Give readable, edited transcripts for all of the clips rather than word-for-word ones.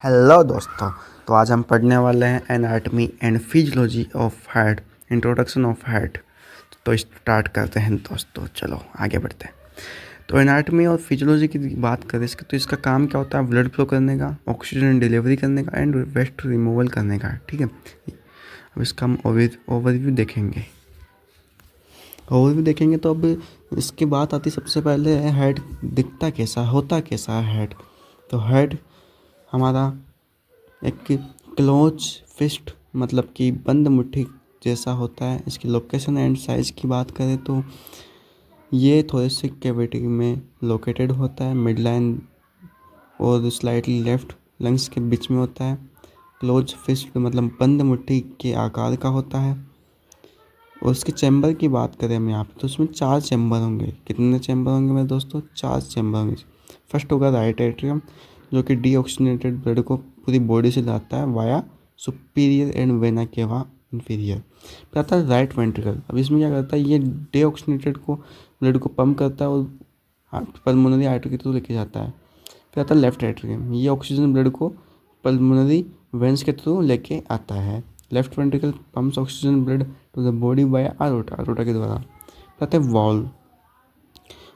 Hello दोस्तों। तो आज हम पढ़ने वाले हैं anatomy and physiology of heart, introduction of heart. तो स्टार्ट करते हैं दोस्तों, चलो आगे बढ़ते हैं। तो एनाटमी और फिजियोलॉजी की बात करें इसके, तो इसका काम क्या होता है? ब्लड फ्लो करने का, ऑक्सीजन डिलीवरी करने का एंड वेस्ट रिमूवल करने का, ठीक है। अब इसका हम ओवरव्यू देखेंगे। तो अब इसकी बात आती सबसे पहले है हेड दिखता कैसा, होता कैसा है हेड। तो हेड हमारा एक क्लोज फिस्ट मतलब कि बंद मुट्ठी जैसा होता है। इसकी लोकेशन एंड साइज़ की बात करें तो ये थोरेसिक कैविटी में लोकेटेड होता है, मिड लाइन और स्लाइटली लेफ्ट लंग्स के बीच में होता है। क्लोज फिस्ट मतलब बंद मुट्ठी के आकार का होता है। और उसके चैम्बर की बात करें हम यहाँ पे, तो उसमें 4 चैम्बर होंगे। कितने चैम्बर होंगे मेरे दोस्तों? 4 चैम्बर होंगे। फर्स्ट होगा राइट एट्रियम, जो कि डीऑक्सीजनेटेड ब्लड को पूरी बॉडी से लाता है via superior and vena cava inferior. फिर आता है राइट वेंट्रिकल। अब इसमें क्या करता है, ये डीऑक्सीजनेटेड को ब्लड को पंप करता है और पल्मोनरी आर्टरी की थ्रू लेके जाता है। फिर आता है लेफ्ट एट्रियम, ये ऑक्सीजन ब्लड को पल्मोनरी वेंस के थ्रू लेके आता है। Left ventricle pumps oxygen blood to the body by aorta के द्वारा। कहते हैं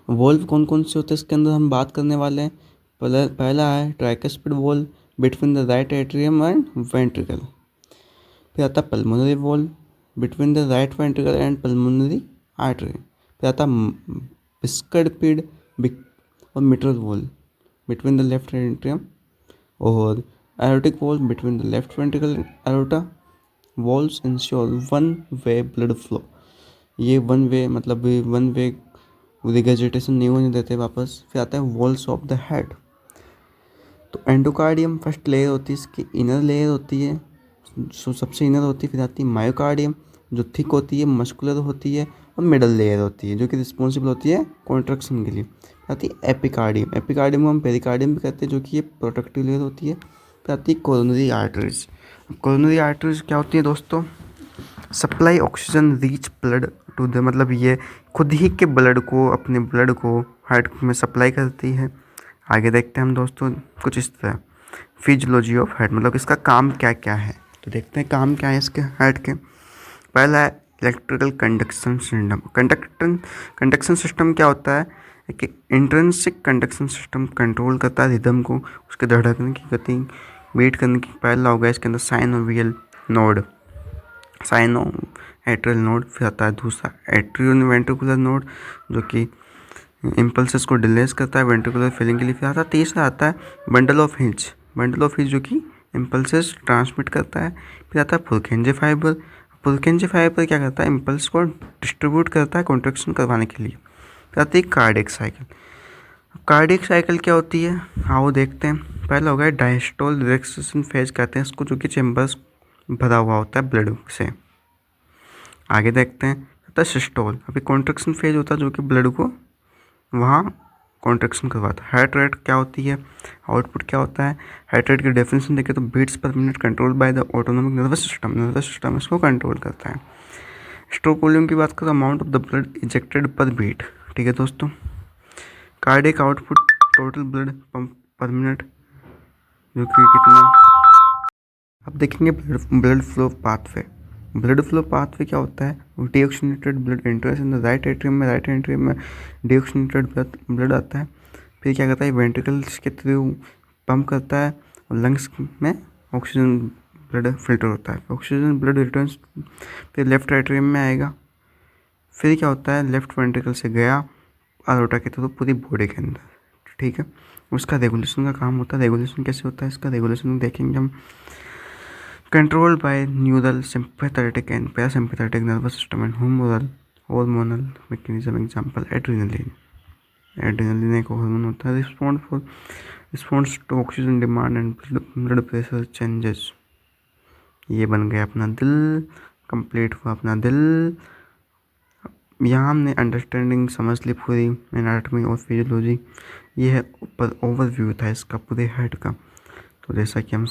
वॉल्व कौन कौन से होते हैं इसके अंदर हम बात करने वाले हैं। पहला है tricuspid valve between the right atrium and ventricle. फिर आता है pulmonary valve between the right ventricle and pulmonary artery. फिर आता है बिस्कर्ड और mitral valve between the left atrium और aortic valve between the left ventricle and aorta. Valves ensure one way blood flow. ये one way मतलब one way regurgitation नहीं होने देते वापस। फिर आता है वॉल्स ऑफ द हेड। तो एंडोकार्डियम फर्स्ट लेयर होती है, इसकी इनर लेयर होती है, सो सबसे इनर होती है। फिर आती है मायोकार्डियम जो थिक होती है, मस्कुलर होती है और मिडल लेयर होती है जो कि रिस्पॉन्सिबल होती है कॉन्ट्रैक्शन के लिए। आती है एपिकार्डियम, एपिकार्डियम को हम पेरिकार्डियम भी कहते हैं, जो कि ये प्रोटेक्टिव लेयर होती है। फिर आती है कोरोनरी आर्टरीज। कोरोनरी आर्टरीज क्या होती है दोस्तों? Supply oxygen rich blood to the, मतलब ये खुद ही के ब्लड को, अपने ब्लड को हार्ट में सप्लाई करती है। आगे देखते हैं हम दोस्तों कुछ इस तरह। फिजियोलॉजी ऑफ हार्ट मतलब इसका काम क्या क्या है, तो देखते हैं काम क्या है इसके हार्ट के। पहला है electrical conduction system. Conduction system क्या होता है कि इंट्रिंसिक कंडक्शन सिस्टम कंट्रोल करता है रिदम को, उसके धड़कने की गति, बीट करने की। पहला होगा इसके अंदर synovial node, cyano atrial node. फिर आता है दूसरा एट्रियो वेंट्रिकुलर नोड जो कि इम्पल्सेस को डिलेस करता है वेंट्रिकुलर फिलिंग के लिए। फिर आता है तीसरा आता है बंडल ऑफ हिंज जो कि इम्पल्सेस ट्रांसमिट करता है। फिर आता है पुरकेंजे फाइबर क्या करता है? इम्पल्स को डिस्ट्रीब्यूट करता है कॉन्ट्रैक्शन करवाने के लिए। फिर आती है कार्डियक साइकिल क्या होती है, आओ देखते हैं। पहला होगा डायस्टोल रिलैक्सेशन फेज कहते हैं इसको, जो कि चेम्बर्स भरा हुआ होता है ब्लड से। आगे देखते हैं तो सिस्टोल, अभी कॉन्ट्रैक्शन फेज होता है जो कि ब्लड को वहाँ कॉन्ट्रैक्शन करवाता है। हार्ट रेट क्या होती है, आउटपुट क्या होता है? हार्ट रेट की डेफिनेशन देखें तो beats per minute control by the autonomic nervous system इसको कंट्रोल करता है। स्ट्रोक वॉल्यूम की बात करें, amount of the blood ejected per beat, ठीक है दोस्तों। Cardiac output total blood pump per minute जो कि कितना। अब देखेंगे blood flow pathway. Blood flow pathway क्या होता है? Deoxygenated blood enters in the right atrium में डीऑक्सीजनेटेड ब्लड आता है। फिर क्या करता है? वेंट्रिकल्स के थ्रू पंप करता है और लंग्स में ऑक्सीजन ब्लड फिल्टर होता है। ऑक्सीजन ब्लड रिटर्न्स फिर लेफ्ट एट्रियम में आएगा। फिर क्या होता है? लेफ्ट वेंट्रिकल से गया अरोटा के थ्रू पूरी बॉडी के अंदर, ठीक है। उसका रेगुलेशन का काम होता है। रेगुलेशन कैसे होता है इसका? रेगुलेशन देखेंगे हम। Control by neural sympathetic and parasympathetic nervous system and hormonal mechanism. Example adrenaline एक हार्मोन होता है response to oxygen demand and blood pressure changes. ये बन गया अपना दिल, कंप्लीट हुआ अपना दिल। यहाँ हमने अंडरस्टैंडिंग समझ ली पूरी एनाटॉमी और फिजियोलॉजी। ये है ऊपर ओवरव्यू था इसका पूरे हेड का। तो जैसा कि हम